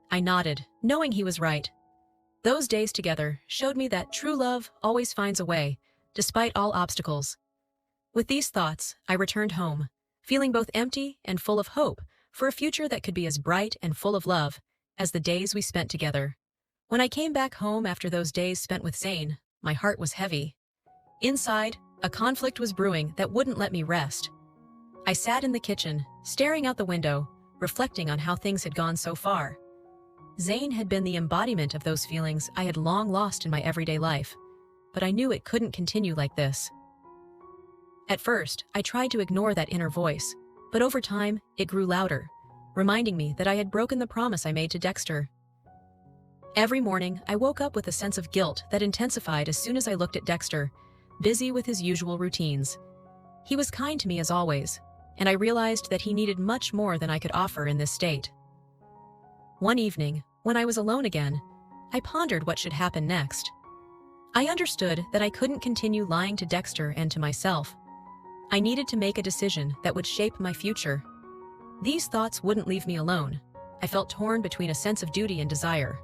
I nodded, knowing he was right. Those days together showed me that true love always finds a way, despite all obstacles. With these thoughts, I returned home, feeling both empty and full of hope for a future that could be as bright and full of love as the days we spent together. When I came back home after those days spent with Zane, my heart was heavy. Inside, a conflict was brewing that wouldn't let me rest. I sat in the kitchen, staring out the window, reflecting on how things had gone so far. Zane had been the embodiment of those feelings I had long lost in my everyday life, but I knew it couldn't continue like this. At first, I tried to ignore that inner voice, but over time, it grew louder, reminding me that I had broken the promise I made to Dexter. Every morning, I woke up with a sense of guilt that intensified as soon as I looked at Dexter, busy with his usual routines. He was kind to me as always, and I realized that he needed much more than I could offer in this state. One evening, when I was alone again, I pondered what should happen next. I understood that I couldn't continue lying to Dexter and to myself. I needed to make a decision that would shape my future. These thoughts wouldn't leave me alone. I felt torn between a sense of duty and desire.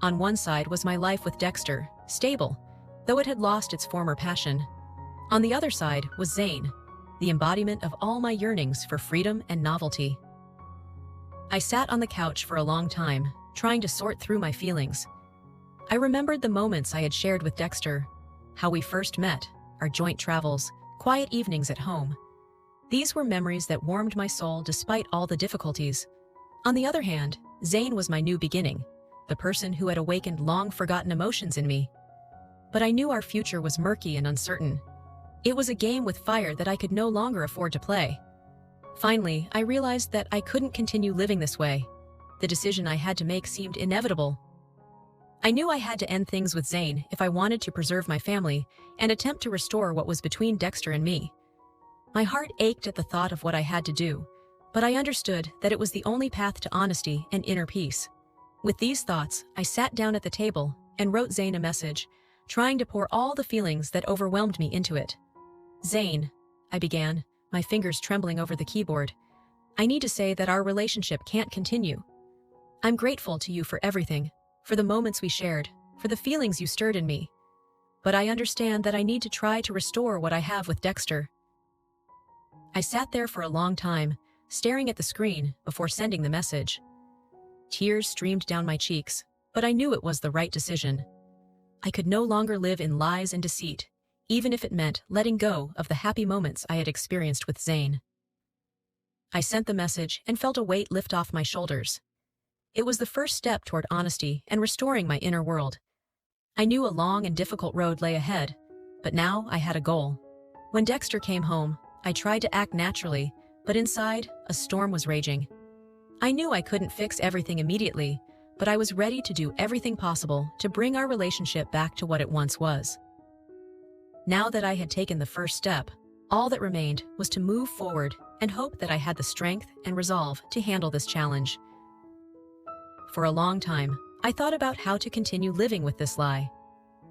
On one side was my life with Dexter, stable, though it had lost its former passion. On the other side was Zane, the embodiment of all my yearnings for freedom and novelty. I sat on the couch for a long time, trying to sort through my feelings. I remembered the moments I had shared with Dexter, how we first met, our joint travels, quiet evenings at home. These were memories that warmed my soul despite all the difficulties. On the other hand, Zane was my new beginning, the person who had awakened long-forgotten emotions in me. but I knew our future was murky and uncertain. It was a game with fire that I could no longer afford to play. Finally, I realized that I couldn't continue living this way. The decision I had to make seemed inevitable. I knew I had to end things with Zane if I wanted to preserve my family and attempt to restore what was between Dexter and me. My heart ached at the thought of what I had to do, but I understood that it was the only path to honesty and inner peace. With these thoughts, I sat down at the table and wrote Zane a message, trying to pour all the feelings that overwhelmed me into it. "Zane," I began, my fingers trembling over the keyboard. "I need to say that our relationship can't continue. I'm grateful to you for everything, for the moments we shared, for the feelings you stirred in me. But I understand that I need to try to restore what I have with Dexter." I sat there for a long time, staring at the screen before sending the message. Tears streamed down my cheeks, but I knew it was the right decision. I could no longer live in lies and deceit, even if it meant letting go of the happy moments I had experienced with Zane. I sent the message and felt a weight lift off my shoulders. It was the first step toward honesty and restoring my inner world. I knew a long and difficult road lay ahead, but now I had a goal. When Dexter came home, I tried to act naturally, but inside, a storm was raging. I knew I couldn't fix everything immediately, but I was ready to do everything possible to bring our relationship back to what it once was. Now that I had taken the first step, all that remained was to move forward and hope that I had the strength and resolve to handle this challenge. For a long time, I thought about how to continue living with this lie.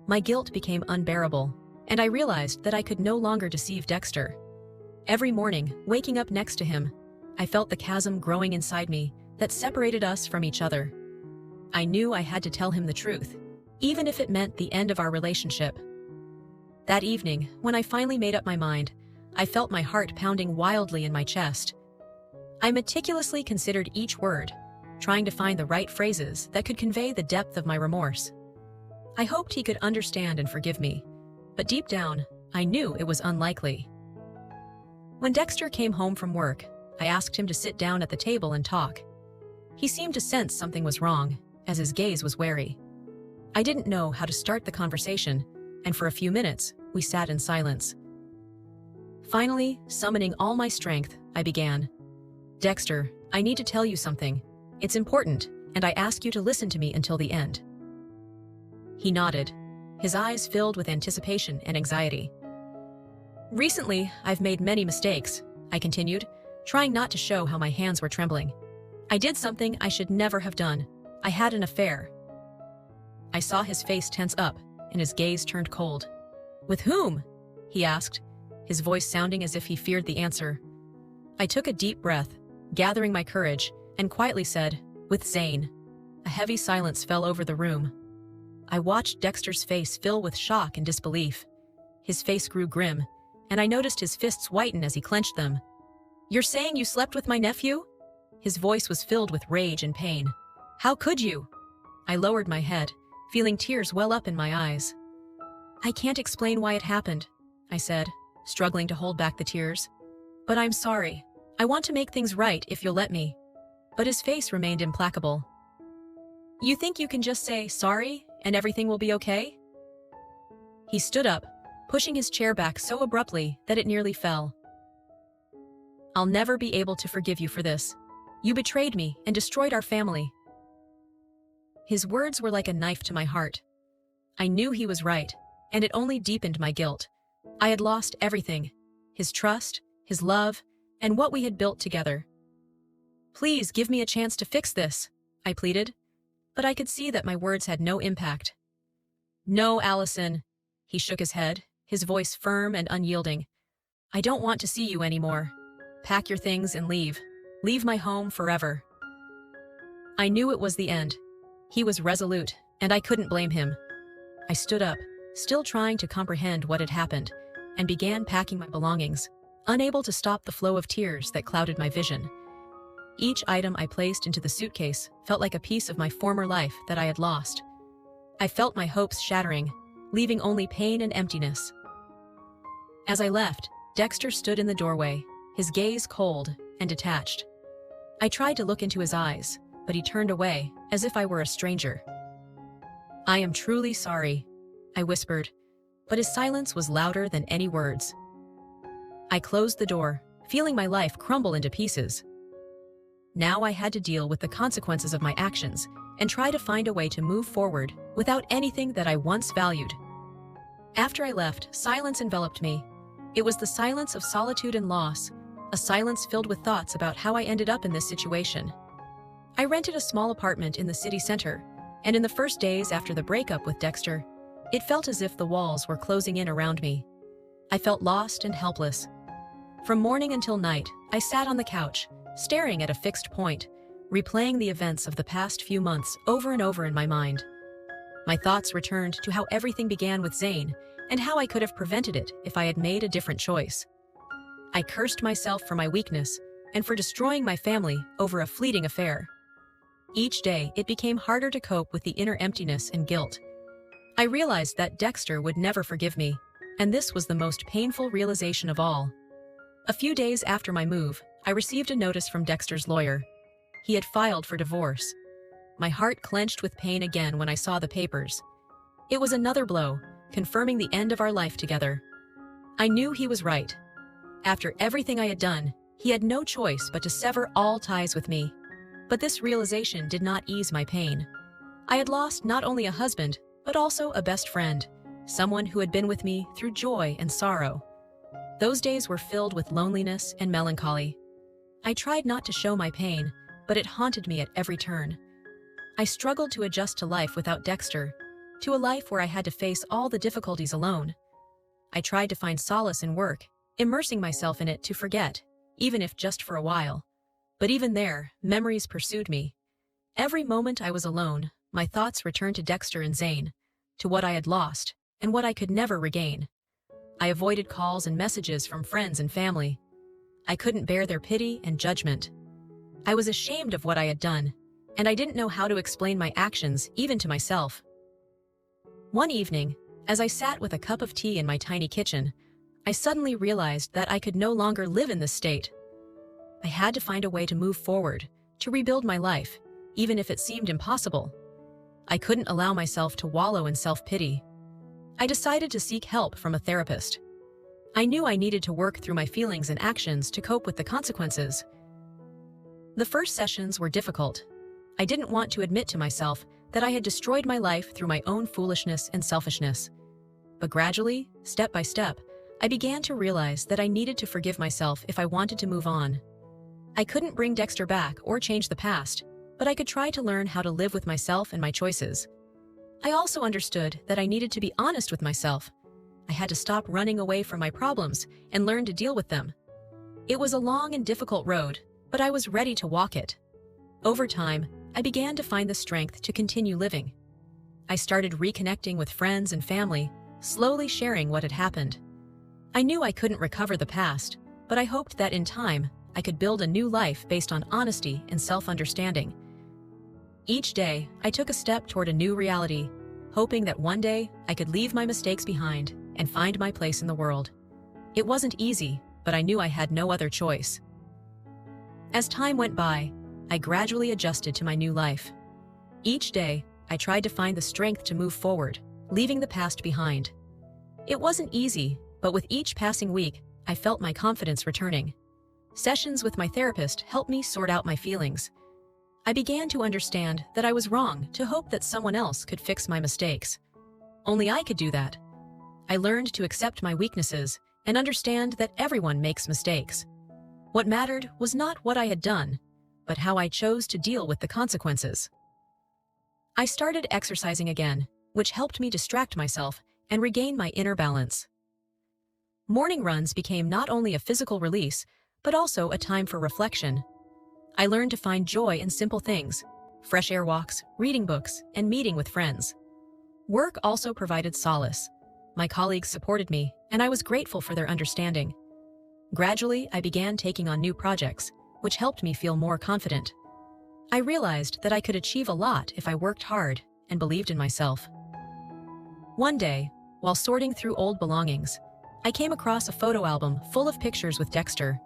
My guilt became unbearable, and I realized that I could no longer deceive Dexter. Every morning, waking up next to him, I felt the chasm growing inside me that separated us from each other. I knew I had to tell him the truth, even if it meant the end of our relationship. That evening, when I finally made up my mind, I felt my heart pounding wildly in my chest. I meticulously considered each word, trying to find the right phrases that could convey the depth of my remorse. I hoped he could understand and forgive me, but deep down, I knew it was unlikely. When Dexter came home from work, I asked him to sit down at the table and talk. He seemed to sense something was wrong, as his gaze was wary. I didn't know how to start the conversation, and for a few minutes, we sat in silence. Finally, summoning all my strength, I began. "Dexter, I need to tell you something. It's important, and I ask you to listen to me until the end." He nodded, his eyes filled with anticipation and anxiety. "Recently, I've made many mistakes," I continued, trying not to show how my hands were trembling. "I did something I should never have done. I had an affair." I saw his face tense up, and his gaze turned cold. "With whom?" he asked, his voice sounding as if he feared the answer. I took a deep breath, gathering my courage, and quietly said, "With Zane." A heavy silence fell over the room. I watched Dexter's face fill with shock and disbelief. His face grew grim, and I noticed his fists whiten as he clenched them. "You're saying you slept with my nephew?" His voice was filled with rage and pain. "How could you?" I lowered my head, feeling tears well up in my eyes. "I can't explain why it happened," I said, struggling to hold back the tears. "But I'm sorry. I want to make things right if you'll let me." But his face remained implacable. "You think you can just say sorry and everything will be okay?" He stood up, pushing his chair back so abruptly that it nearly fell. "I'll never be able to forgive you for this. You betrayed me and destroyed our family." His words were like a knife to my heart. I knew he was right, and it only deepened my guilt. I had lost everything: his trust, his love, and what we had built together. "Please give me a chance to fix this," I pleaded, but I could see that my words had no impact. "No, Allison," he shook his head, his voice firm and unyielding. "I don't want to see you anymore. Pack your things and leave. Leave my home forever." I knew it was the end. He was resolute, and I couldn't blame him. I stood up, still trying to comprehend what had happened, and began packing my belongings, unable to stop the flow of tears that clouded my vision. Each item I placed into the suitcase felt like a piece of my former life that I had lost. I felt my hopes shattering, leaving only pain and emptiness. As I left, Dexter stood in the doorway, his gaze cold and detached. I tried to look into his eyes, but he turned away, as if I were a stranger. "I am truly sorry," I whispered, but his silence was louder than any words. I closed the door, feeling my life crumble into pieces. Now I had to deal with the consequences of my actions and try to find a way to move forward without anything that I once valued. After I left, silence enveloped me. It was the silence of solitude and loss, a silence filled with thoughts about how I ended up in this situation. I rented a small apartment in the city center, and in the first days after the breakup with Dexter, it felt as if the walls were closing in around me. I felt lost and helpless. From morning until night, I sat on the couch, staring at a fixed point, replaying the events of the past few months over and over in my mind. My thoughts returned to how everything began with Zane and how I could have prevented it if I had made a different choice. I cursed myself for my weakness and for destroying my family over a fleeting affair. Each day, it became harder to cope with the inner emptiness and guilt. I realized that Dexter would never forgive me, and this was the most painful realization of all. A few days after my move, I received a notice from Dexter's lawyer. He had filed for divorce. My heart clenched with pain again when I saw the papers. It was another blow, confirming the end of our life together. I knew he was right. After everything I had done, he had no choice but to sever all ties with me. But this realization did not ease my pain. I had lost not only a husband, but also a best friend, someone who had been with me through joy and sorrow. Those days were filled with loneliness and melancholy. I tried not to show my pain, but it haunted me at every turn. I struggled to adjust to life without Dexter, to a life where I had to face all the difficulties alone. I tried to find solace in work, immersing myself in it to forget, even if just for a while. But even there, memories pursued me. Every moment I was alone, my thoughts returned to Dexter and Zane, to what I had lost, and what I could never regain. I avoided calls and messages from friends and family. I couldn't bear their pity and judgment. I was ashamed of what I had done, and I didn't know how to explain my actions, even to myself. One evening, as I sat with a cup of tea in my tiny kitchen, I suddenly realized that I could no longer live in this state. I had to find a way to move forward, to rebuild my life, even if it seemed impossible. I couldn't allow myself to wallow in self-pity. I decided to seek help from a therapist. I knew I needed to work through my feelings and actions to cope with the consequences. The first sessions were difficult. I didn't want to admit to myself that I had destroyed my life through my own foolishness and selfishness. But gradually, step by step, I began to realize that I needed to forgive myself if I wanted to move on. I couldn't bring Dexter back or change the past, but I could try to learn how to live with myself and my choices. I also understood that I needed to be honest with myself. I had to stop running away from my problems and learn to deal with them. It was a long and difficult road, but I was ready to walk it. Over time, I began to find the strength to continue living. I started reconnecting with friends and family, slowly sharing what had happened. I knew I couldn't recover the past, but I hoped that in time, I could build a new life based on honesty and self-understanding. Each day, I took a step toward a new reality, hoping that one day I could leave my mistakes behind and find my place in the world. It wasn't easy, but I knew I had no other choice. As time went by, I gradually adjusted to my new life. Each day, I tried to find the strength to move forward, leaving the past behind. It wasn't easy, but with each passing week, I felt my confidence returning. Sessions with my therapist helped me sort out my feelings. I began to understand that I was wrong to hope that someone else could fix my mistakes. Only I could do that. I learned to accept my weaknesses and understand that everyone makes mistakes. What mattered was not what I had done, but how I chose to deal with the consequences. I started exercising again, which helped me distract myself and regain my inner balance. Morning runs became not only a physical release, but also a time for reflection. I learned to find joy in simple things: fresh air walks, reading books, and meeting with friends. Work also provided solace. My colleagues supported me, and I was grateful for their understanding. Gradually, I began taking on new projects, which helped me feel more confident. I realized that I could achieve a lot if I worked hard and believed in myself. One day, while sorting through old belongings, I came across a photo album full of pictures with Dexter.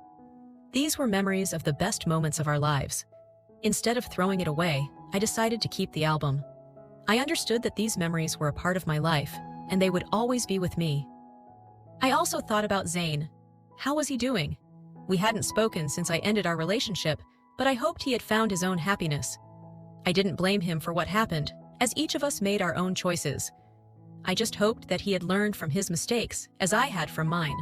These were memories of the best moments of our lives. Instead of throwing it away, I decided to keep the album. I understood that these memories were a part of my life, and they would always be with me. I also thought about Zane. How was he doing? We hadn't spoken since I ended our relationship, but I hoped he had found his own happiness. I didn't blame him for what happened, as each of us made our own choices. I just hoped that he had learned from his mistakes, as I had from mine.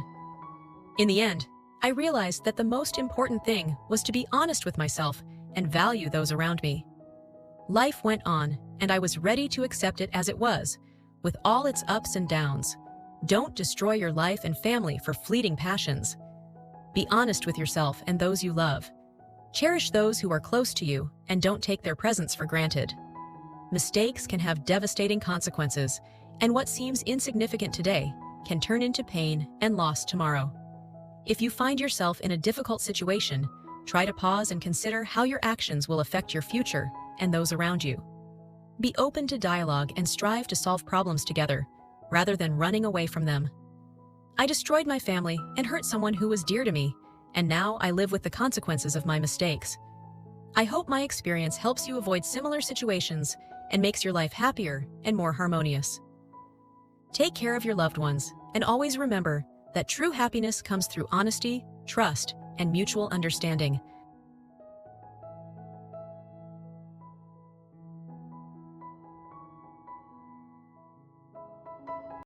In the end, I realized that the most important thing was to be honest with myself and value those around me. Life went on, and I was ready to accept it as it was, with all its ups and downs. Don't destroy your life and family for fleeting passions. Be honest with yourself and those you love. Cherish those who are close to you and don't take their presence for granted. Mistakes can have devastating consequences, and what seems insignificant today can turn into pain and loss tomorrow. If you find yourself in a difficult situation, try to pause and consider how your actions will affect your future and those around you. Be open to dialogue and strive to solve problems together, rather than running away from them. I destroyed my family and hurt someone who was dear to me, and now I live with the consequences of my mistakes. I hope my experience helps you avoid similar situations and makes your life happier and more harmonious. Take care of your loved ones, and always remember that true happiness comes through honesty, trust, and mutual understanding,